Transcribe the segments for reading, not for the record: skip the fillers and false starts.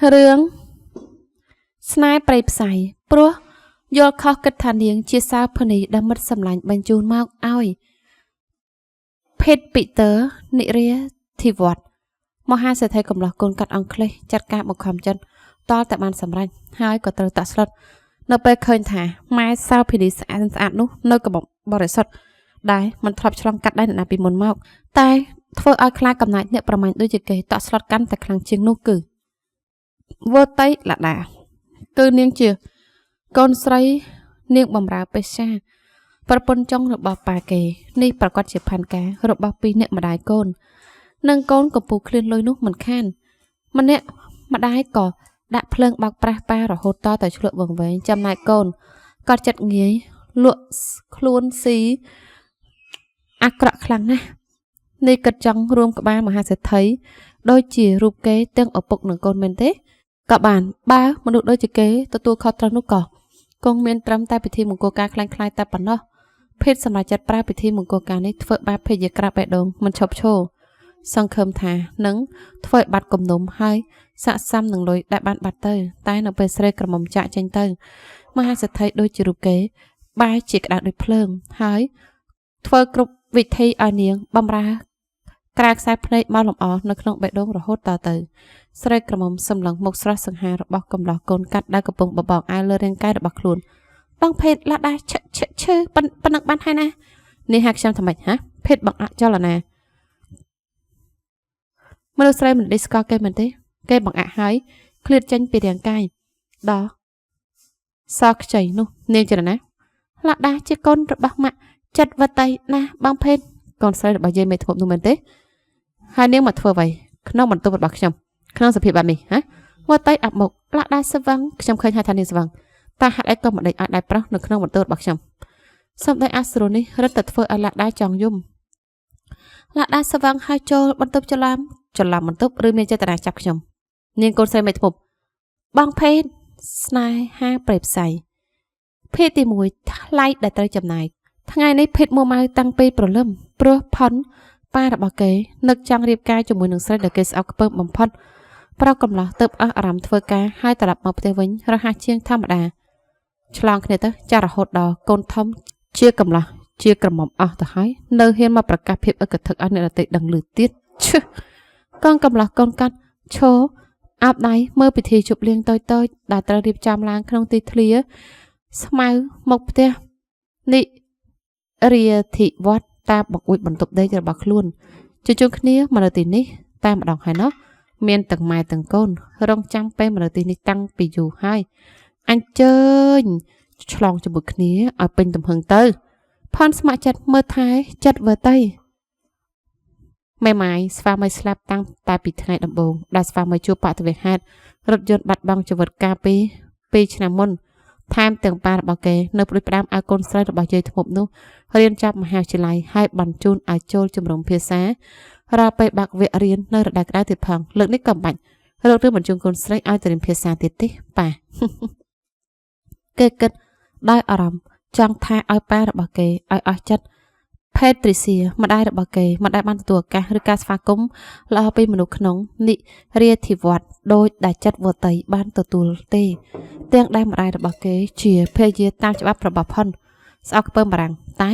រឿងស្នេហ៍ប្រៃផ្សៃព្រោះយល់ខុសគិតថានាងជាសៅភនីដែលមិត្តសម្លាញ់បញ្ជូនមកឲ្យភេទពីទ័រនិរាធិវត្តមហាសេដ្ឋីកំឡោះកូនកាត់អង់គ្លេសចាត់ការបង្ខំចិត្តតលតែបានសម្រេចហើយក៏ត្រូវតាក់ស្លុតនៅពេលឃើញថាម៉ែសៅភនីស្អាតនោះនៅកំបរិសុទ្ធដែរមិនធ្លាប់ឆ្លងកាត់ដែរអ្នកណាពីមុនមកតែធ្វើឲ្យខ្លាចកំណាចអ្នកប្រមាញ់ដូចជាគេតាក់ស្លុតកាន់តែខ្លាំងជាងនោះគឺវតៃលដាគឺនាងជាកូនស្រីនាងបំរើពេជ្រាប្រពន្ធចុងរបស់ប៉ាគេនេះប្រកាសជាផានការរបស់ពីរអ្នកម្ដាយកូននិងកូនកំពូឃ្លានលុយនោះមិនខានម្នាក់ម្ដាយក៏ដាក់ភ្លើងបោកប្រាស់ប៉ារហូតតតែឆ្លក់វង្វេងចំណែកកូនក៏ចិត្តងាយលក់ខ្លួនស៊ីអាក្រក់ខ្លាំងណាស់នេះគិតចង់រួមក្បាលមហាសេដ្ឋីដូចជារូបគេទាំងឪពុកនិងកូនមែនទេក៏បានបើមនុស្សដូចជាគេទទួលខុសត្រូវនោះក៏គង់មានត្រឹមតែពិធីមង្គលការคล้ายៗតែប៉ុណ្ណោះភេទសម្រាប់ចាត់ប្រើពិធីមង្គលការនេះធ្វើបាបភេទយាក្រាបបេះដូងមិនឈប់ឈរសង្ឃឹមថានឹងធ្វើឲ្យបាត់គំនុំហើយស័កសមនឹងលុយដែលបានបាត់ទៅតែនៅពេលស្រីក្រមុំចាក់ចេញទៅមហាសេដ្ឋីដូចជារូបគេបែរជាក្តៅដូចភ្លើងហើយធ្វើគ្រប់វិធីឲ្យនាងបំរើក្រៅខ្សែភ្នែកមកលំអនៅក្នុងបេះដូងរហូតតទៅស្រីក្រមុំសម្លឹងមុខស្រស់សង្ហារបស់កំឡោះកូនកាត់ដែលកំពុងបបងអាវលើរាងកាយរបស់ខ្លួនបងភេទឡាដាឈឺប៉ុណ្ណឹងបានហើយណានេះហាក់ខ្ញុំថាម៉េចហ៎ភេទបងអចលនាមនុស្សស្រីមិនដេកស្គាល់គេមែនទេគេបងអាក់ហើយឃ្លាតចេញពីរាងកាយដល់សោកខ្ចីនោះនាងចរណាឡាដាជាកូនរបស់ម៉ាក់ចិត្តវតីណាបងភេទកូនស្រីរបស់យាយមេធ្មប់នោះមែនទេហើយនាងមកធ្វើអ្វីក្នុងបន្ទប់របស់ខ្ញុំក្នុងសភាពបែបនេះហ៎វត្តៃអាប់មុខឡាដាស្វឹងខ្ញុំឃើញថានាងស្វឹងតែហេតុអីក៏មិនដេកឲ្យដៃប្រុសនៅក្នុងបន្ទប់របស់ខ្ញុំសម្ដីអាស្រូនេះរឹតតែធ្វើឲ្យឡាដាចង់យំឡាដាស្វឹងហើយចូលបន្ទប់ច្រឡំបន្ទប់ឬមានចេតនាចាប់ខ្ញុំនាងកូនស្រីមេធ្មប់បងភេទស្នេហាប្រេបផ្សៃភេទទី1ថ្លៃដែលត្រូវចំណាយថ្ងៃនេះភេទមួម៉ៅតាំងពីព្រលឹមព្រោះផុនប៉ារបស់គេនឹកចង់រៀបការជាមួយនឹងស្រីដែលគេស្អប់ខ្ពើមបំផុតប្រកំឡោះទៅអស់អារម្មណ៍ធ្វើការហើយត្រឡប់មកផ្ទះវិញរហ័សជាងធម្មតាឆ្លងគ្នាទៅចារហូតដល់កូនធំជាកំឡោះជាក្រមុំអស់ទៅហើយនៅហ៊ានមកប្រកាសភាពអកធឹកឲ្យអ្នកដទៃដឹងឮទៀតឈឹកូនកំឡោះកូនកាត់ឈោអាប់ដៃមើលពិធីជប់លៀងតូចដែលត្រូវរៀបចំឡើងក្នុងទីធ្លាស្មៅមកផ្ទះនេះរាធិវត្តតាបង្អួចបន្ទប់ដេករបស់ខ្លួនជជុំគ្នាមកនៅទីនេះតែម្ដងហើយណោះមានទាំងម៉ែទាំងកូនរងចាំពេលមកនៅទីនេះតាំងពីយូរហើយអញ្ជើញឆ្លងជាមួយគ្នាឲ្យពេញទំហឹងទៅផនស្ម័គ្រចិត្តមើលថែចិត្តវើតៃម៉ែម៉ាយស្វាមីស្លាប់តាំងតែពីថ្ងៃដំបូងដែលស្វាមីជួបបដិវេហេតុរថយន្តបាត់បង់ជីវិតកាលពី2ឆ្នាំមុនថែមទាំងប៉ារបស់គេនៅផ្ដួចផ្ដើមឲ្យកូនស្រីរបស់យាយធ្មប់នោះរៀនចប់មហាវិទ្យាល័យហើយបញ្ជូនឲ្យចូលជំរំភាសារាល់ពេលបាក់វគ្គរៀននៅរដូវក្តៅទៀតផងលើកនេះក៏បាច់រករឿងបញ្ជូនកូនស្រីឲ្យទៅរៀនភាសាទៀតទេប៉ាគេគិតដោយអារម្មណ៍ចង់ថាឲ្យប៉ារបស់គេឲ្យអស់ចិត្តផេត្រីសៀម្ដាយរបស់គេមិនដែលបានទទួលឱកាសឬការស្វាគមន៍ល្អពីមនុស្សក្នុងនិរាធិវត្តដោយដែលចិត្តវតីបានទទួលទេទាំងដែលម្ដាយរបស់គេជាភរិយាតាមច្បាប់របស់ផុនស្អប់ខ្ពើមបារាំងតែ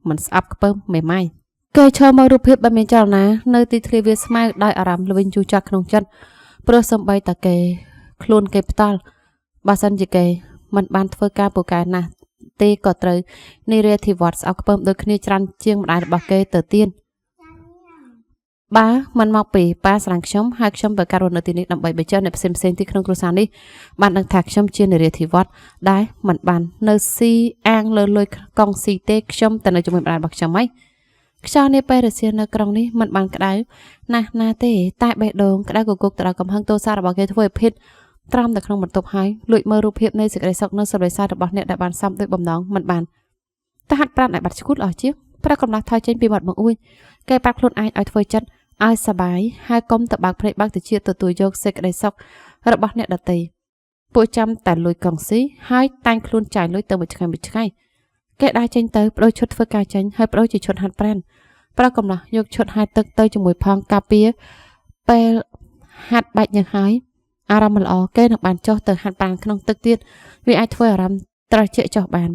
មិនស្អប់ខ្ពើមមេម៉ាយគេឈរមករូបភាពបើមានចលនានៅទីធ្លាវាស្មៅដោយអារម្មណ៍ល្វីងជូរចាស់ក្នុងចិត្តព្រោះសំបីតាគេខ្លួនគេផ្ដាល់បើសិនជាគេមិនបានធ្វើការពូកែណាស់ទេក៏ត្រូវនារាធិវត្តស្អប់ខ្ពើមដូចគ្នាច្រើនជាងម្ដាយរបស់គេទៅទៀតបើមិនមកពីប៉ាស្រឡាញ់ខ្ញុំហើយខ្ញុំទៅការរស់នៅទីនេះដើម្បីបញ្ជាអ្នកផ្សេងទីក្នុងគ្រួសារនេះបានដឹងថាខ្ញុំជានារាធិវត្តដែលមិនបាននៅស៊ីអាងលើលុយកង់ស៊ីទេខ្ញុំតែនៅជាមួយម្ដាយរបស់ខ្ញុំហីខ្យល់នេះពេលរសៀលនៅក្រុងនេះមិនបានក្តៅណាស់ណាទេតែបេះដូងក្តៅគគុកទៅដល់កំហឹងទោសរបស់គេធ្វើឲ្យភិតត្រាំនៅក្នុងបន្ទប់ហើយលួចមើលរូបភាពនៃសេចក្តីសុខនិងសេចក្តីសាររបស់អ្នកដែលបានសំដោយបំណងមិនបានតែហាត់ប្រាណឲ្យបាត់ឈួតអស់ជាងប្រកំឡោះថយចេញពីមាត់បង្អួចគេប្រាប់ខ្លួនឯងឲ្យធ្វើចិត្តឲ្យសបាយហើយកុំទៅបើកភ្នែកបើកតិចទទួលយកសេចក្តីសុខរបស់អ្នកដទៃពួកចាំតែលួយកង់ស៊ីហើយតែងខ្លួនចាយលុយទៅមួយថ្ងៃគេដើរចេញទៅបដូរឈុតធ្វើការចេញហើយបដូរជាឈុតហាត់ប្រាណប្រកំឡោះយកឈុតហាត់ទឹកទៅជាមួយផងកាពីពេលហាត់បាច់ញើសហើយ អារម្មណ៍ល្អគេនឹងបានចុះទៅហាត់ប្រាណក្នុងទឹកទៀតវាអាចធ្វើអារម្មណ៍ត្រជាក់ចុះបាន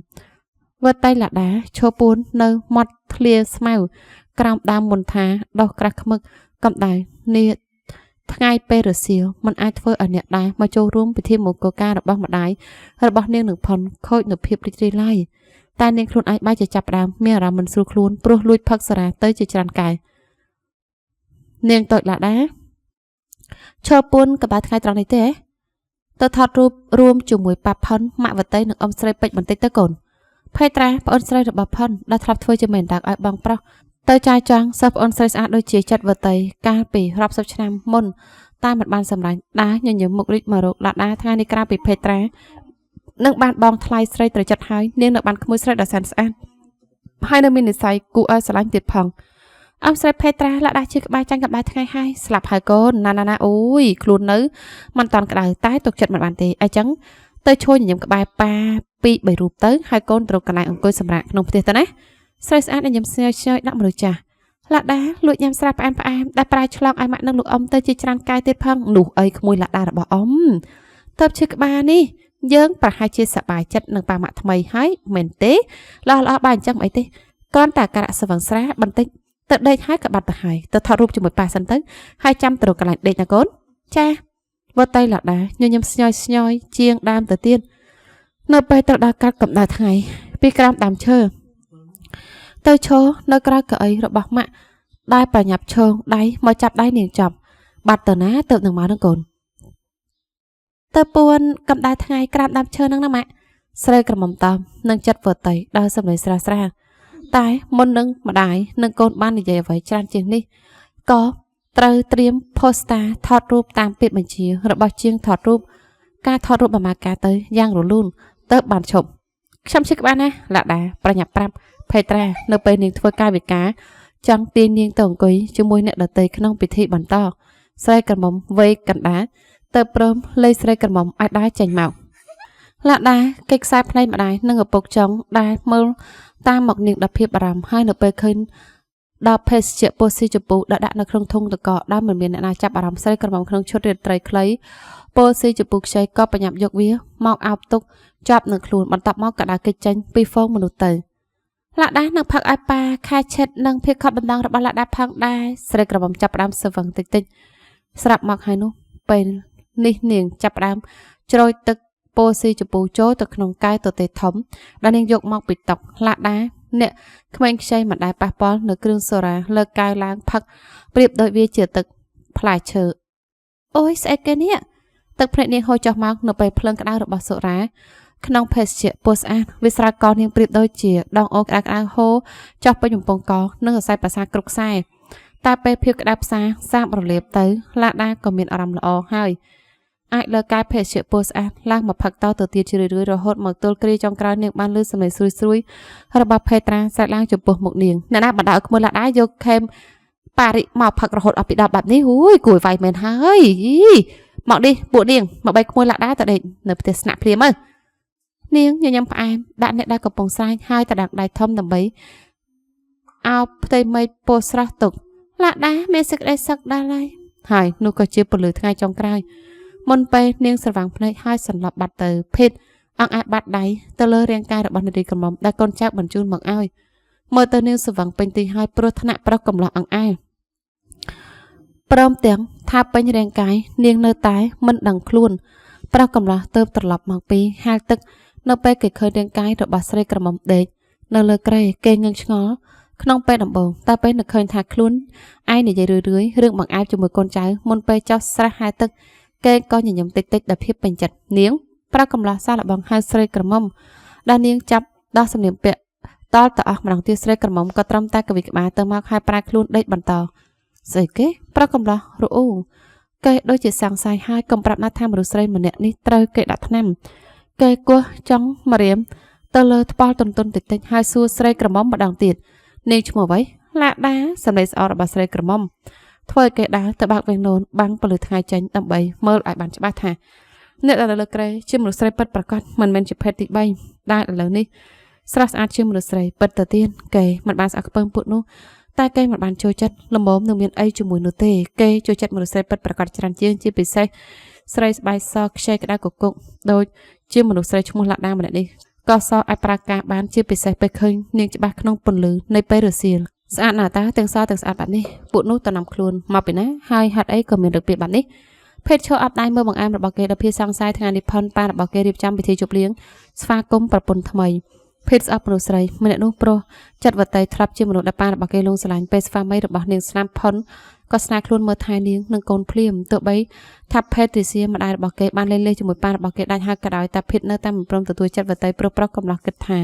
វត្តៃឡាដាឈរពួននៅមាត់ធ្លាស្មៅក្រោមដើមមុនថាដោះក្រាស់ខ្មឹកកំដៅនេះថ្ងៃពេលរសៀលมันអាចធ្វើឲ្យអ្នកដែរមកចូលរួមពិធីមង្គលការរបស់ម្ដាយរបស់នាងនឹងផុនខូចនូវភាពរីករាយឡើយតែនាងខ្លួនឯងបែរជាចាប់ផ្ដើមមានអារម្មណ៍មិនស្រួលខ្លួនព្រោះលួចផឹកសារ៉ាទៅជាច្រើនកែនាងតូចឡាដាឈរពួនកបាថ្ងៃត្រង់នេះទេទៅថតរូបរួមជាមួយប៉ាផុនម៉ាក់វតីនិងអ៊ំស្រីពេជ្របន្តិចទៅកូនភេត្រាប្អូនស្រីរបស់ផុនដែលធ្លាប់ធ្វើជាមេដាកឲ្យបងប្រុសទៅចាយចង់សិស្សប្អូនស្រីស្អាតដូចជាចិត្តវតីកាលពីរាប់សិបឆ្នាំមុនតែមិនបានសម្រេចដាញញឹមមុខរីកមករកឡាដាថ្ងៃនេះក្រៅពីភេត្រានឹងបានបងថ្លៃស្រីត្រចិត្តហើយនាងនៅបានក្មួយស្រីដ៏សែនស្អាតហើយនៅមាននិស្ស័យគួរឲ្យស្រឡាញ់ទៀតផងអ៊ំស្រីភេត្រាឡាដាជាក្បែរចាញ់ក្បែរថ្ងៃហើយស្លាប់ហើយកូនណាអូយខ្លួននៅមិនតាន់ក្តៅតែទុកចិត្តមិនបានទេអញ្ចឹងទៅជួយញញឹមក្បែរប៉ា2 3រូបទៅហើយកូនត្រូវកន្លែងអង្គុយសម្រាប់ក្នុងផ្ទះទៅណាស្រីស្អាតញញឹមស្ញើឆ្ញើដាក់មនុស្សចាស់ឡាដាលួចញ៉ាំស្រាប់ផ្អែមដែលប្រាឆ្លងឲ្យម៉ាក់នឹងលោកអ៊ំទៅជាច្រើនកាយទៀតផងនោះអីក្មួយឡាដារបស់អ៊ំតើបឈឺក្បាលនេះយើងប្រហែលជាសប្បាយចិត្តនឹងប៉ាម៉ាក់ថ្មីហើយមែនទេល្អបើអញ្ចឹងអីទេគ្រាន់តែការៈស្វឹងស្រាបន្តិចទៅដេកហើយក៏បាត់ទៅហើយទៅថតរូបជាមួយប៉ាសិនទៅហើយចាំទៅកន្លែងដេកណាកូនចាវត្តៃឡាដាញញឹមស្ញយជាងដើមទៅទៀតនៅពេលទៅដល់កាត់កម្ដៅថ្ងៃពីក្រោមដើមឈើទៅឈរនៅក្រៅកៅអីរបស់ម៉ាក់ដែលប្រញាប់ឈងដៃមកចាប់ដៃនាងចាប់បាត់ទៅណាទៅនឹងមកនឹងកូនទៅពួនកម្ដៅថ្ងៃក្រោមដើមឈើនឹងណាម៉ាក់ស្រីក្រមុំតាមនឹងចិត្តវត្តៃដល់សម្លេងស្រាតែមុននឹងម្ដាយនឹងកូនបាននិយាយអ្វីច្រើនជាងនេះក៏ត្រូវត្រៀម poster ថតរូបតាមពាក្យបញ្ជារបស់ជាងថតរូបការថតរូបបមាការទៅយ៉ាងរលូនទៅបានឈប់ខ្ញុំជិះក្បាលណាឡាដាប្រញាប់ប្រាប់ភេត្រានៅពេលនាងធ្វើកាយវិការចង់ទាញនាងទៅអង្គុយជាមួយអ្នកដទៃក្នុងពិធីបន្តស្រីក្រមុំវ័យកណ្ដាលទៅព្រមលេខស្រីក្រមុំឲ្យដើរចេញមកឡាដាគេខ្សែភ្នែកម្ដាយនិងឪពុកចុងដែលមើលតាមមកនាងដល់ភាពបារម្ភហើយនៅពេលឃើញដល់ភេសជ្ជៈពោស៊ីជពូដាក់នៅក្នុងធុងតកដែលមិនមានអ្នកណាចាប់អារម្មណ៍ស្រីក្រមុំក្នុងឈុតរាត្រីខ្លីពោស៊ីជពូខ្ចីក៏ប្រញាប់យកវាមកអោបទុកចាប់នឹងខ្លួនបន្ទាប់មកក៏ដើរគេចចេញពីហ្វូងមនុស្សទៅឡាដានឹងផឹកឲ្យប៉ាខែឆិតនិងភាពខត់បណ្ដងរបស់ឡាដាផងដែរស្រីក្រមុំចាប់ផ្ដើមសវឹងតិចស្រាប់មកហើយនោះពេលនេះនាងចាប់ផ្ដើមជ្រោយទឹកពោស៊ីជពូចូលទៅក្នុងកែវទទេធំដែលនាងយកមកពីតុឡាដាអ្នកក្មេងខ្ចីមិនដែលប៉ះពាល់នៅគ្រឿងសូរ៉ាលើកែវឡើងផឹកប្រៀបដូចវាជាទឹកផ្លែឈើអូយស្អីគេនេះទឹកភ្នែកនាងហូរចុះមកនៅពេលភ្លើងក្តៅរបស់សូរ៉ាក្នុងភេសជ្ជៈពោស្អាតវាស្រោចកនាងប្រៀបដូចជាដងអូក្តៅហូរចុះពេញបំពង់កនិងសរសៃប្រសាគ្រប់ខ្សែតែពេលភាពក្តៅផ្សាសាបរលាបទៅឡាដាក៏មានអារម្មណ៍ល្អហើយអាចលើកែភេសជ្ជៈពោស្អាតឡើងមកផឹកតទៅទៀតជារឿយៗរហូតមកទល់គ្រាចុងក្រោយនាងបានលឺសំឡេងស្រួយរបស់ភេត្រាស្រែកឡើងចំពោះមុខនាងអ្នកណាបណ្ដៅឲ្យក្មួយឡាដាយកខេមប៉ារីមកផឹករហូតអស់ពី10បែបនេះហួយគួរវាយមែនហើយមកនេះពួកនាងមកបីក្មួយឡាដាទៅដេកនៅផ្ទះស្នាក់ព្រាមមើលនាងញញឹមផ្អែមដាក់អ្នកដែលកំពុងស្រែកហើយតដាក់ដៃធំដើម្បីអោបផ្ទៃមេឃពោស្រស់ទុកឡាដាមានសេចក្តីសុខដល់ហើយនោះក៏ជាពលឺថ្ងៃចុងក្រោយមុនពេលនាងស្រវាំងភ្នែកហើយសន្លប់បាត់ទៅភេទអង្អែបាត់ដៃទៅលើរាងកាយរបស់នារីក្រមុំដែលកូនចៅបញ្ជូនមកឲ្យមើលទៅនាងស្រវាំងពេញទីហើយព្រោះថ្នាក់ប្រុសកំឡោះអង្អែព្រមទាំងថាពេញរាងកាយនាងនៅតែមិនដឹងខ្លួនប្រុសកំឡោះទៅត្រឡប់មកពីហាលទឹកនៅពេលគេឃើញរាងកាយរបស់ស្រីក្រមុំដេកនៅលើគ្រែគេងឹងឆ្ងល់ក្នុងពេលដំបូងតែពេលនឹកឃើញថាខ្លួនឯងនិយាយរឿយរឿងបង្អែបជាមួយកូនចៅមុនពេលចោះស្រះហាលទឹកគេក៏ញញឹមតិចដោយភាពពេញចិត្តនាងប្រាប់កំឡោះសាឡបងហៅស្រីក្រមុំដែលនាងចាប់ដោះសំលៀកពាក់តល់ទៅអស់ម្ដងទៀតស្រីក្រមុំក៏ត្រឹមតែកវិក្បាលទៅមកហើយប្រែខ្លួនដេកបន្តស្អីគេប្រាប់កំឡោះរអ៊ូគេដូចជាសង្ស័យហើយកុំប្រាប់ណាថាមនុស្សស្រីម្នាក់នេះត្រូវគេដាក់ថ្នាំគេគោះចង់មរៀមទៅលើថ្ពាល់ទន្ទន់តិចហើយសួរស្រីក្រមុំម្ដងទៀតនាងឈ្មោះអ្វីឡាដាសម្លេងស្អករបស់ស្រីក្រមុំធ្វើឲ្យគេដើរទៅបើកវែងនោនបាំងពលឺថ្ងៃចេញដើម្បីមើលឲ្យបានច្បាស់ថាអ្នកដែលលើក្រែជាមនុស្សស្រីពិតប្រាកដមិនមែនជាភេទទី3ដែលឥឡូវនេះស្រស់ស្អាតជាមនុស្សស្រីពិតទៅទៀតគេមិនបានស្អកខ្ពើមពួកនោះតែគេមិនបានចូលចិត្តលំមនឹងមានអីជាមួយនោះទេគេចូលចិត្តមនុស្សស្រីពិតប្រាកដច្រើនជាងជាពិសេស ស្រីស្បែកសខ្ចីក្តៅកគុកដូចជាមនុស្សស្រីឈ្មោះឡាដាម្នាក់នេះក៏សអាចប្រើការបានជាពិសេសពេលឃើញនាងច្បាស់ក្នុងពន្លឺនៃពេលរសៀលស្អាតណាស់តាទាំងសទាំងស្អាតបែបនេះពួកនោះតំណាំខ្លួនមកពីណាហើយហេតុអីក៏មានរបៀបបែបនេះភេទឈរអបដៃមើលបង្អែមរបស់គេដល់ភាសង្ស័យថ្ងៃនេះផុនប៉ារបស់គេរៀបចំពិធីជប់លៀងស្វាគមន៍ប្រពន្ធថ្មីភេទស្អប់មនុស្សស្រីម្នាក់នោះប្រុសចិត្តវតីធ្លាប់ជាមនុស្សដែលប៉ារបស់គេលងស្រឡាញ់ពេលស្វាមីរបស់នាងស្នាមផុនក៏ស្នើខ្លួនមើលថែនាងនិងកូនភ្លាមទោះបីថាភេទទ្រីសៀម្ដាយរបស់គេបានលេងលេងជាមួយប៉ារបស់គេដាច់ហើយក៏ដោយតែភេទនៅតែមិនព្រមទទួលចិត្តវតីប្រុសកំឡោះគិតថា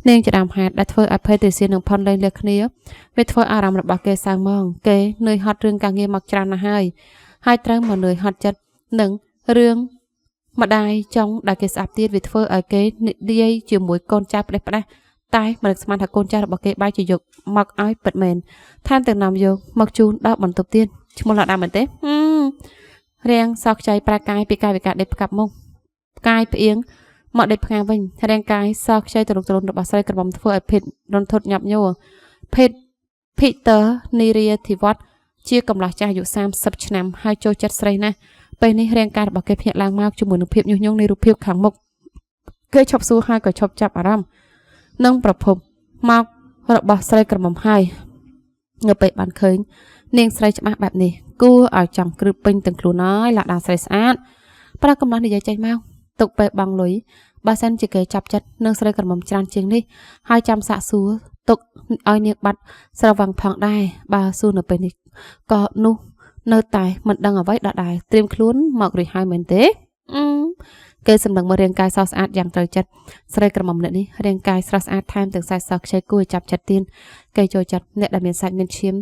នាងជាដើមហេតុដែលធ្វើឲ្យភេទទ្រីសៀនិងផុនលេងលេងគ្នាវាធ្វើអារម្មណ៍របស់គេសៅហ្មងគេនឿយហត់រឿងការងារមកច្រើនណាស់ហើយត្រូវមកនឿយហត់ចិត្តនឹងរឿងម្ដាយចង់ដែលគេស្អប់ទៀតវាធ្វើឲ្យគេនិយាយជាមួយកូនចៅផ្ដេសផ្ដាស់តែមិននឹកស្មានថាកូនចៅរបស់គេបែរជាយកមកឲ្យពិតមែនថែមទាំងនាំយកមកជូនដល់បន្ទប់ទៀតឈ្មោះឡាដាមែនទេរៀងសោកខ្ចីប្រាកាយពីកាយវិការដេកផ្កាប់មកកាយផ្អៀងមកដេកផ្ងាវិញរាងកាយសោកខ្ចីទរកទរនរបស់ស្រីក្រមុំធ្វើឲ្យភេទរន្ធត់ញាប់ញ័រភេទភីទ័រនីរាធីវត្តជាកំឡោះចាស់អាយុ30ឆ្នាំហើយចូលចិត្តស្រីណាស់ពេលនេះរាងកាយរបស់គេភ្ញាក់ឡើងមកជាមួយនឹងភាពញុះញង់នៃរូបភាពខាងមុខគេឈប់សួរហើយក៏ឈប់ចាប់អារម្មណ៍នឹងប្រភពមករបស់ស្រីក្រមុំហើយនៅពេលបានឃើញនាងស្រីច្បាស់បែបនេះគួរឲ្យចង់គ្រឹះពេញទាំងខ្លួនហើយឡាដាស្រីស្អាតប្រាកំឡោះនិយាយចេញមកទុកពេលបងលុយបើសិនជាគេចាប់ចិត្តនឹងស្រីក្រមុំច្រើនជាងនេះហើយចាំសាក់សួរទុកឲ្យនាងបាត់ស្រវឹងផងដែរបើសួរនៅពេលនេះក៏នោះនៅតែមិនដឹងអ្វីដដែលត្រៀមខ្លួនមករួចហើយមែនទេគេសម្លឹងមើលរាងកាយសស្អាតយ៉ាងត្រូវចិត្តស្រីក្រមុំម្នាក់នេះរាងកាយស្រស់ស្អាតថែមទាំងសាច់សខ្ចីគួរចាប់ចិត្តទៀនគេចូលចិត្តអ្នកដែលមានសាច់មានឈាម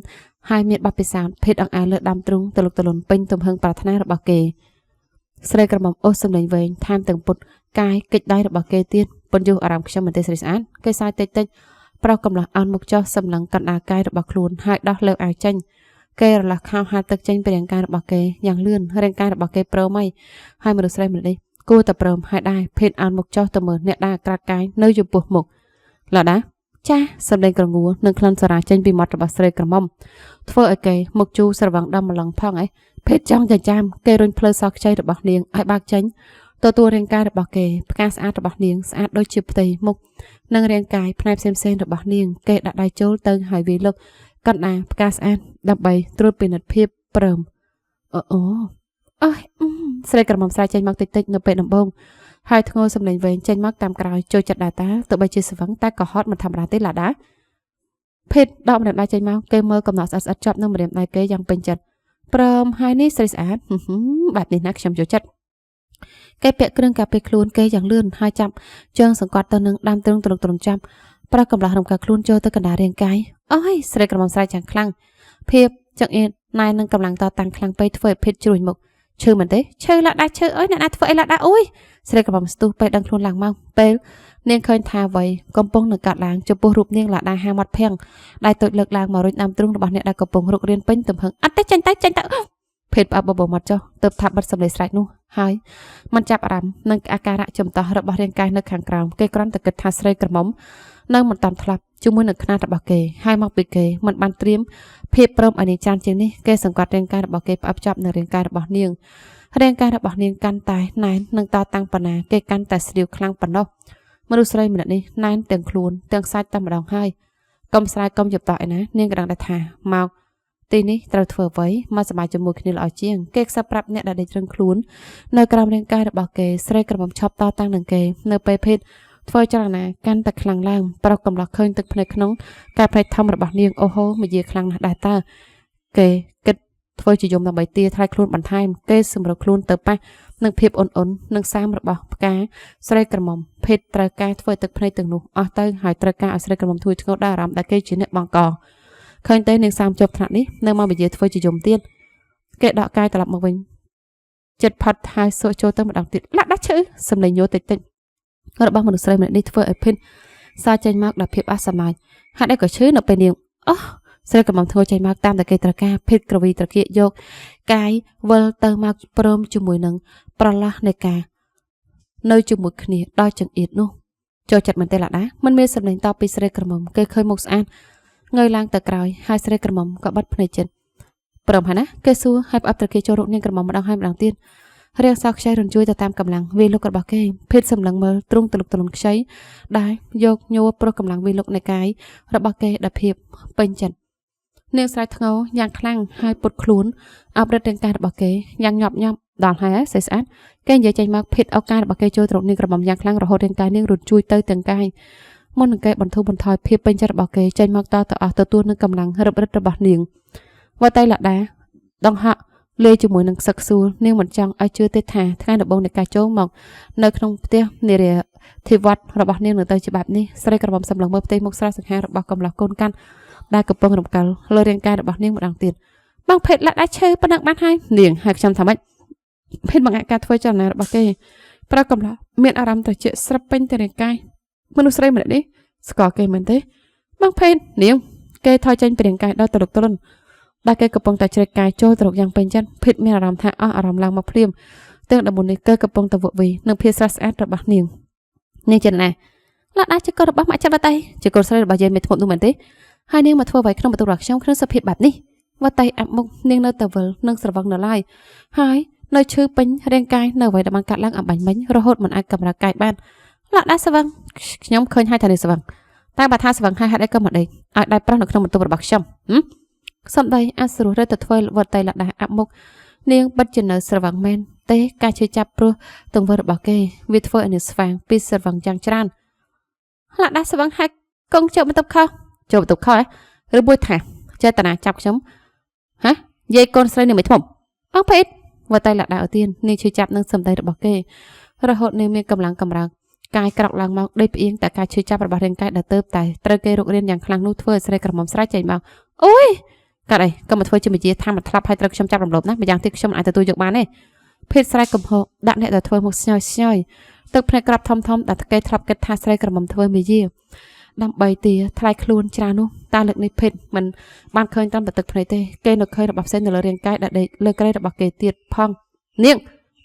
ហើយមានបទពិសោធន៍ភេទអង្អែលលើដើមទ្រូងទលុកទលន់ពេញទំហឹងប្រាថ្នារបស់គេស្រីក្រមុំអូសសម្លេងវែងថែមទាំងពុតកាយកិច្ចដៃរបស់គេទៀតពន្យុះអារម្មណ៍ខ្ញុំមិនទេស្រីស្អាតគេសាយតិចតិចប្រោះកំឡោះអោនមុខចុះសម្លឹងកណ្ដាលកាយរបស់ខ្លួនហើយដោះលើអាវចេញគេរលាស់ខោហាលទឹកចេញពីរាងកាយរបស់គេយ៉ាងលឿនរាងកាយរបស់គេព្រមហើយមនុស្សស្រីម្នាក់នេះគួរតែព្រមហើយដែរភេទអោនមុខចុះទៅមើលអ្នកដែលក្រាតកាយនៅចំពោះមុខឡាដាចាស់សម្លេងក្រងួលនិងក្លិនសារាចេញពីមាត់របស់ស្រីក្រមុំធ្វើឲ្យគេមុខជូរស្រវឹងដំម្លឹងផងភេទចង់ចាចាំគេរុញភ្លើសខ្ចីរបស់នាងឲ្យបើកចេញទទួលរាងកាយរបស់គេផ្កាស្អាតរបស់នាងស្អាតដូចជាផ្ទៃមុខនិងរាងកាយផ្នែកផ្សេងៗរបស់នាងគេដាក់ដៃចូលទៅហើយវាលុកកណ្ដាលផ្កាស្អាតដើម្បីត្រួតពិនិត្យភាពព្រមអើយស្រីក្រមុំស្រែកចេញមកតិចតិចនៅពេលដំបូងហើយធ្ងោសម្លេងវែងចេញមកតាមក្រោយចូលចិត្តដាតាទោះបីជាស្វឹងតែក៏ហត់មិនធម្មតាទេឡាដាភេទដកម្រាមដៃចេញមកគេមើលកំណត់ស្អាតជាប់នឹងម្រាមដៃគេយ៉ាងពេញចិត្តព្រមហើយនេះស្រីស្អាតបែបនេះណាខ្ញុំចូលចិត្តគេពាក់គ្រឿងការពារខ្លួនគេយ៉ាងលឿនហើយចាប់ជើងសង្កត់ទៅនឹងដើមទ្រូងទ្រង់ចាប់ប្រកំឡោះរំកាខ្លួនចូលទៅកណ្ដាលរាងកាយអើយស្រីក្រមុំស្រែកយ៉ាងខ្លាំងភាពចង្អៀតណែនឹងកម្លាំងតតាំងខ្លាំងពេកធ្វើឲ្យភេទជ្រួញមុខឈឺមែនទេឈឺឡាដាឈឺអើយអ្នកណាធ្វើអីឡាដាអូយស្រីក្រមុំស្ទុះពេលដឹងខ្លួនឡើងមកពេលនាងឃើញថាអ្វីកំពុងនឹងកាត់ឡើងចំពោះរូបនាងឡាដាហាមាត់ភាំងដៃតូចលើកឡើងមករួចដើមទ្រូងរបស់អ្នកដែលកំពុងរុករៀនពេញទំហឹងអត់ទេចេញទៅភេទផ្អាប់បបោមាត់ចុះទៅថាបិទសម្លេងស្រែកនោះហើយมันចាប់អារម្មណ៍នឹងអាការៈចំតោះរបស់រាងកាយនៅខាងក្រោមគេគ្រាន់តែគិតថាស្រីក្រមុំនៅមិនតាន់ថ្លាប់ជាមួយនឹងខ្នាតរបស់គេហើយមកពីគេមិនបានត្រៀមភាពព្រមឲ្យនាងចានជាងនេះគេសង្កត់រាងកាយរបស់គេផ្អាប់ចាប់នៅរាងកាយរបស់នាងរាងកាយរបស់នាងកាន់តែណែននឹងតតាំងប៉ុណ្ណាគេកាន់តែស្រាវខ្លាំងប៉ុណ្ណោះមនុស្សស្រីម្នាក់នេះណែនទាំងខ្លួនទាំងសាច់តែម្ដងហើយកុំស្រែកកុំចាប់តឯណានាងក៏ដឹងដែរថាមកទីនេះត្រូវធ្វើអ្វីមកសមាជជាមួយគ្នាល្អជាងគេខ្សឹបប្រាប់អ្នកដែលដេករឹងខ្លួននៅក្រោមរាងកាយរបស់គេស្រីក្រមុំឈប់តតាំងនឹងគេនៅពេលភេទធ្វើចលនាកាន់តែខ្លាំងឡើងប្រកកំឡោះឃើញទឹកភ្នែកក្នុងការផ្នែកធំរបស់នាងអូហូមយាខ្លាំងណាស់ដែរតើគេគិតធ្វើជាយំដើម្បីទាថ្លៃខ្លួនបន្ថែមគេសម្រុកខ្លួនទៅប៉ះនឹងភាពអ៊ុននឹងសាមរបស់ផ្កាស្រីក្រមុំភេទត្រូវការធ្វើទឹកភ្នែកទាំងនោះអស់ទៅហើយត្រូវការឲ្យស្រីក្រមុំធ្វើធ្ងន់ដល់អារម្មណ៍ដែលគេជាអ្នកបង្កឃើញទេនាងសាមជប់ថ្នាក់នេះនៅមកវិយាធ្វើជាយំទៀតគេដកកាយត្រឡប់មកវិញចិត្តផាត់ហើយសក់ចូលទៅម្ដងទៀតឡាក់ដាច់ឈឺសម្លេងយោតិចរបស់មនុស្សស្រីម្នាក់នេះធ្វើឲ្យភិនសាចេញមកដល់ភាពអសម័យហាក់ដូចក៏ឈឺនៅពេលនាងស្រីក្រមុំធ្វើចេញមកតាមតែគេត្រូវការភិតក្រវីត្រគាកយកកាយវិលទៅមកព្រមជាមួយនឹងប្រឡាស់នៃការនៅជាមួយគ្នាដល់ចង្អៀតនោះចូលចិត្តមែនទេឡាដាមិនមានសម្លេងតបពីស្រីក្រមុំគេឃើញមុខស្អាតងើយឡើងទៅក្រោយហើយស្រីក្រមុំក៏បាត់ភ្នែកចិត្តព្រមហើយណាគេសួរហើយផ្អាប់ត្រគាកចូលរូបនាងក្រមុំម្ដងហើយម្ដងទៀត រៀងសោកខ្ចីរំជួយទៅតាមកម្លាំងវាលោករបស់គេភេទសម្លឹងមើលទ្រង់ទលុកទលន់ខ្ចីដែលយកញ័រប្រុសកម្លាំងវាលោកនៃកាយរបស់គេដល់ភាពពេញចិត្តនាងស្រែកធ្ងោយ៉ាងខ្លាំងហើយពុតខ្លួនអបរិទ្ធរាងកាយរបស់គេយ៉ាងញាប់ញាប់ដល់ហើយសេស្អាតគេនិយាយចេញមកភេទឱកាសរបស់គេចូលត្រង់នាងក្រមុំយ៉ាងខ្លាំងរហូតរាងកាយនាងរត់ជួយទៅទាំងកាយមុននឹងគេបន្ធូរបន្ថយភាពពេញចិត្តរបស់គេចេញមកតទៅអស់ទទួលនឹងកម្លាំងរឹបរិទ្ធរបស់នាងវត្តៃលដាដងហក់លេជាមួយនឹងសឹកសួរនាងមិនចង់ឲ្យជឿទេថាថ្ងៃដំបូងនៃការចូលមកនៅក្នុងផ្ទះនារីធីវត្តរបស់នាងនៅទៅច្បាប់នេះស្រីក្រមុំសម្លឹងមើលផ្ទៃមុខស្រស់សង្ហារបស់កំឡោះកូនកាន់ដែលកំពុងរំកិលលើរាងកាយរបស់នាងម្ដងទៀតបងភេទលដាឈើប៉ុណ្ណឹងបានហើយនាងហើយខ្ញុំថាម៉េចភេទបង្អាក់ការធ្វើចលនារបស់គេប្រកំឡោះមានអារម្មណ៍ត្រជាក់ស្រឹបពេញទៅរាងកាយមនុស្សស្រីម្នាក់នេះស្គាល់គេមែនទេបងភេទនាងគេថយចេញពីរាងកាយដល់ទលុកទលន់ដែលគេកំពុងតែជ្រែកកាយចូលទៅរកយ៉ាងពេញចិត្តភេទមានអារម្មណ៍ថាអស់អារម្មណ៍ឡើងមកភ្លាមទាំងដំបូងនេះគេកំពុងតែវឹកវីនឹងភាពស្រស់ស្អាតរបស់នាងចិនណាលដាជាកូនរបស់ម៉ាក់ចិត្តវត្តៃជាកូនស្រីរបស់យាយមេធ្មត់នោះមែនទេហើយនាងមកធ្វើអ្វីក្នុងបន្ទប់របស់ខ្ញុំក្នុងសភាពបែបនេះវត្តៃអាប់មុខនាងនៅតែវិលនឹងស្រវឹងនៅឡើយហើយនៅឈឺពេញរាងកាយនៅអ្វីដែលបានកាត់ឡើងអំបញ្ញមិញរហូតមិនអាចកម្រើកកាយបានលដាស្រវឹងខ្ញុំឃើញហើយថានាងស្រវឹងតែបើថាស្រវឹងហើយហេតុអីក៏មិនដេកឲ្យដៃប្រុសនៅក្នុងបន្ទប់របស់ខ្ញុំសំដីអាស្រុរទៅធ្វើវត្តៃលដាអាប់មុខនាងបិទជានៅស្រវឹងមែនទេការជឿចាប់ព្រោះទង្វើរបស់គេវាធ្វើឲ្យនាងស្វាងពីស្រវឹងយ៉ាងច្រើនលដាស្រវឹងហើយកងចូលបន្ទប់ខុសចូលបន្ទប់ខុសឬមួយថាចេតនាចាប់ខ្ញុំយាយកូនស្រីនាងមិនធ្មប់អងភេទវត្តៃលដាអទៀននាងជឿចាប់នឹងសំដីរបស់គេរហូតនាងមានកម្លាំងកម្រើកកាយក្រោកឡើងមកដេកផ្អៀងតែការជឿចាប់របស់រាងកាយដែលទៅតែត្រូវគេរុករៀនយ៉ាងខ្លាំងនោះធ្វើឲ្យស្រីក្រមុំស្រែកចេញមកអូយកាត់អីក៏មកធ្វើជាវិជាថាមិនថ្លាប់ឲ្យត្រូវខ្ញុំចាប់រំលោភណាម្យ៉ាងទៀតខ្ញុំអាចទទួលយកបានទេភេទស្រែកកំហុសដាក់អ្នកដែលធ្វើមុខស្ញយទឹកភ្នែកក្រាប់ធំតែគេធ្លាប់គិតថាស្រីក្រមុំធ្វើវិជាដើម្បីទាថ្លៃខ្លួនច្រើននោះតើលើកនេះភេទមិនបានឃើញតាមទឹកភ្នែកទេគេនៅឃើញរបស់ផ្សេងនៅលើរាងកាយដែលដេកលើក្រែរបស់គេទៀតផងនាង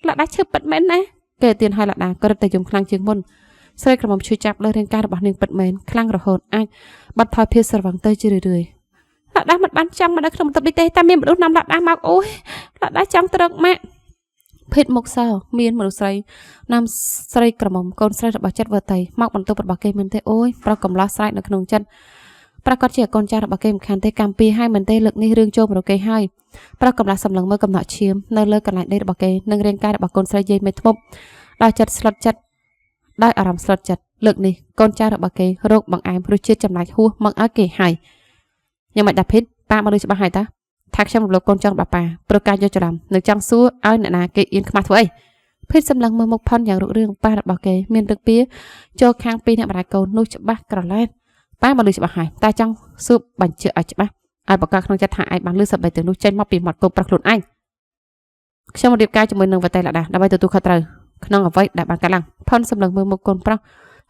លដាឈឺពិតមែនណាគេទៀនឲ្យលដាក៏រត់តែយំខ្លាំងជាងមុនស្រីក្រមុំជួយចាប់លើរាងកាយរបស់នាងពិតមែនខ្លាំងរហូតអាចបាត់ថយភាពស្រវឹងទៅជារឿយលដាមិនបានចង់មកនៅក្នុងបន្ទប់នេះទេតែមានមនុស្សនាំលដាមកអូយលដាចង់ត្រឹកម៉ាក់ភេទមុខសោមានមនុស្សស្រីណាំស្រីក្រមុំកូនស្រីរបស់ចិត្តវត្តៃមកបន្ទប់របស់គេមិនទេអូយប្រកំឡោះស្រែកនៅក្នុងចិត្តប្រកាសជាកូនចាស់របស់គេមិនខានទេកម្មពីឲ្យមិនទេលើកនេះរឿងចូលមកគេហើយប្រកំឡោះសម្លឹងមើលកំណត់ឈាមនៅលើកន្លែងដេករបស់គេនិងរាងកាយរបស់កូនស្រីយាយមេធ្មប់ដោយចិត្តស្លុតចិត្តដោយអារម្មណ៍ស្លុតចិត្តលើកនេះកូនចាស់របស់គេរោគបង្អែមរសជាតិចម្លែកហួសមកឲ្យគេហើយយ៉ាងម៉េចដាភេទប៉ាមកលើច្បាស់ហើយតាថាខ្ញុំរំលោភកូនចង់របស់ប៉ាប្រកាសយកច្រឡំនឹងចង់សួរឲ្យអ្នកណាគេអៀនខ្មាស់ធ្វើអីភេទសម្លឹងមើលមុខផុនយ៉ាងរុករឿងប៉ារបស់គេមានទឹកពៀចូលខាងពីអ្នកម្ដាយកូននោះច្បាស់ក្រឡែតប៉ាមកលើច្បាស់ហើយតែចង់សួរបញ្ជាក់ឲ្យច្បាស់ឲ្យប្រកាសក្នុងចិត្តថាឯងបានលឺសប្បាយទាំងនោះចេញមកពីមាត់កូនប្រុសខ្លួនឯងខ្ញុំរៀបការជាមួយនឹងវត្តៃលដាដើម្បីទទួលខុសត្រូវក្នុងអ្វីដែលបានកើតឡើងផុនសម្លឹងមើលមុខកូនប្រុស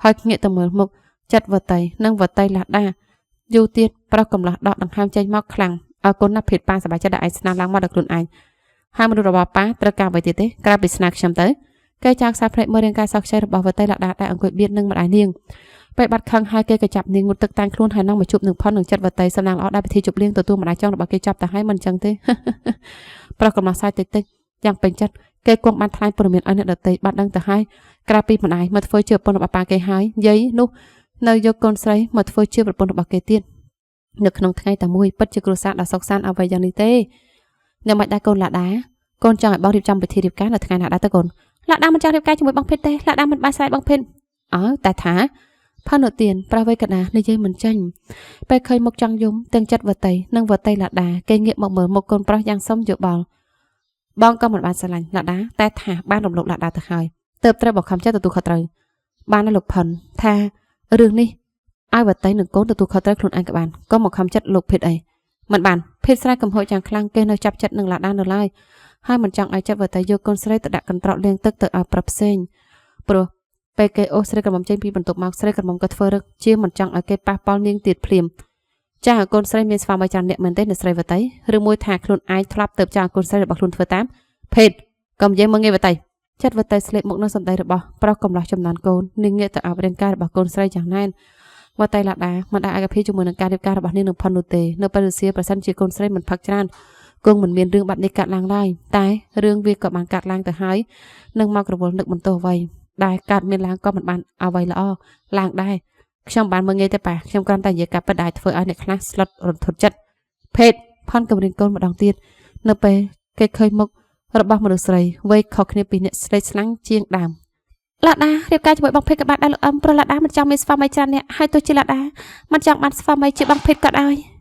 ហើយងាកទៅមើលមុខចិត្តវត្តៃនិងវត្តៃលដាយូរទៀតប្រុសកំឡោះដកដង្ហើមចេញមកខ្លាំងឲ្យកូនណាភេទប៉ាសប្បាយចិត្តដែលឯងស្នាឡើងមកដល់ខ្លួនឯងហើយមនុស្សរបស់ប៉ាត្រូវការអ្វីទៀតទេក្រៅពីស្នាខ្ញុំទៅគេចង់ខ្សែភ្នែកមើលរាងកាយសោកខ្ចីរបស់វត្តៃលដាដែលអង្គុយបៀតនឹងម្ដាយនាងពេលបាត់ខឹងហើយគេក៏ចាប់នាងងូតទឹកតាំងខ្លួនហើយនឹងមកជួបនឹងផុននឹងចិត្តវត្តៃសំណាងល្អដែលពិធីជប់លៀងទទួលម្ដាយចង់របស់គេចាប់ទៅហើយមិនអញ្ចឹងទេប្រុសកំឡោះសាយតិចយ៉ាងពេញចិត្តគេគង់បានថ្លែងព័ត៌មានឲ្យអ្នកដទៃបានដឹងទៅហើយក្រៅពីម្ដាយមកធ្វើជាប្រពន្ធរបស់ប៉ាគេហើយយាយនោះនៅយកកូនស្រីមកធ្វើជាប្រពន្ធរបស់គេទៀតនៅក្នុងថ្ងៃតែមួយពិតជាគ្រួសារដ៏សុខសាន្តអ្វីយ៉ាងនេះទេអ្នកមិនដែរកូនឡាដាកូនចង់ឲ្យបងរៀបចំពិធីរៀបការនៅថ្ងៃណាដែរទៅកូនឡាដាមិនចង់រៀបការជាមួយបងភេទទេឡាដាមិនបានស្រែកបងភេទតែថាផានុទានប្រវេកណានិយាយមិនចាញ់ពេលឃើញមុខចង់យំទាំងចិត្តវត្តៃនិងវត្តៃឡាដាគេងាកមកមើលមុខកូនប្រុសយ៉ាងសុំយោបល់បងក៏មិនបានស្រឡាញ់ឡាដាតែថាបានរំលោភឡាដាទៅហើយទើបត្រូវបខំចិត្តទទួលខុសត្រូវបានលោកផុនថារឿងនេះឲ្យវត្តៃនឹងកូនទទួលខុសត្រូវខ្លួនឯងក៏បានក៏មកខំចិត្តលោកភេទអីមិនបានភេទស្រែកំហុសយ៉ាងខ្លាំងគេនៅចាប់ចិត្តនឹងឡាដានៅឡើយហើយមិនចង់ឲ្យចិត្តវត្តៃយកកូនស្រីទៅដាក់កន្ត្រកលាងទឹកទៅឲ្យប្រាប់ផ្សេងព្រោះពេលគេអូសស្រីក្រមុំចេញពីបន្ទប់មកស្រីក្រមុំក៏ធ្វើរឹកជាមិនចង់ឲ្យគេប៉ះពាល់នាងទៀតភ្លាមចាស់ឲ្យកូនស្រីមានស្វាមីច្រើនអ្នកមែនទេនៅស្រីវត្តៃឬមួយថាខ្លួនឯងធ្លាប់ទៅចាស់ឲ្យកូនស្រីរបស់ខ្លួនធ្វើតាមភេទកុំនិយាយមកងាយវត្តៃចិត្តវត្តៃស្លេកមុខនៅសម្ដីរបស់ប្រុសកំឡោះចំណានកូននាងងាកទៅអបរាងកាយរបស់កូនស្រីយ៉ាងណែនវត្តៃឡាដាមិនអាចឯកភាពជាមួយនឹងការរៀបការរបស់នាងនឹងផុននោះទេនៅពេលរសៀលប្រសិនជាកូនស្រីមិនផឹកច្រើន គង់មិនមានរឿងបាត់នេះកាត់ឡើងឡើយតែរឿងវាក៏បានកាត់ឡើងទៅហើយនឹងមករវល់នឹកបន្តអ្វីដែលកាត់មានឡើងក៏មិនបានអ្វីល្អឡើងដែរខ្ញុំបានមើងងាយតែប៉ាខ្ញុំគ្រាន់តែនិយាយការពិតដែលធ្វើឲ្យអ្នកខ្លះស្លុតរន្ធត់ចិត្តភេទផនកំរៀងកូនម្ដងទៀតនៅពេលគេឃើញមុខរបស់មនុស្សស្រីវ័យខុសគ្នាពីអ្នកស្រីស្លាំងជាងដើមឡាដារៀបការជាមួយបងភេទក៏បានដែរលោកអឹមព្រោះឡាដាមិនចង់មានស្វាមីច្រើនអ្នកហើយទោះជាឡាដាមិនចង់បានស្វាមីជាបងភេទក៏ដោយ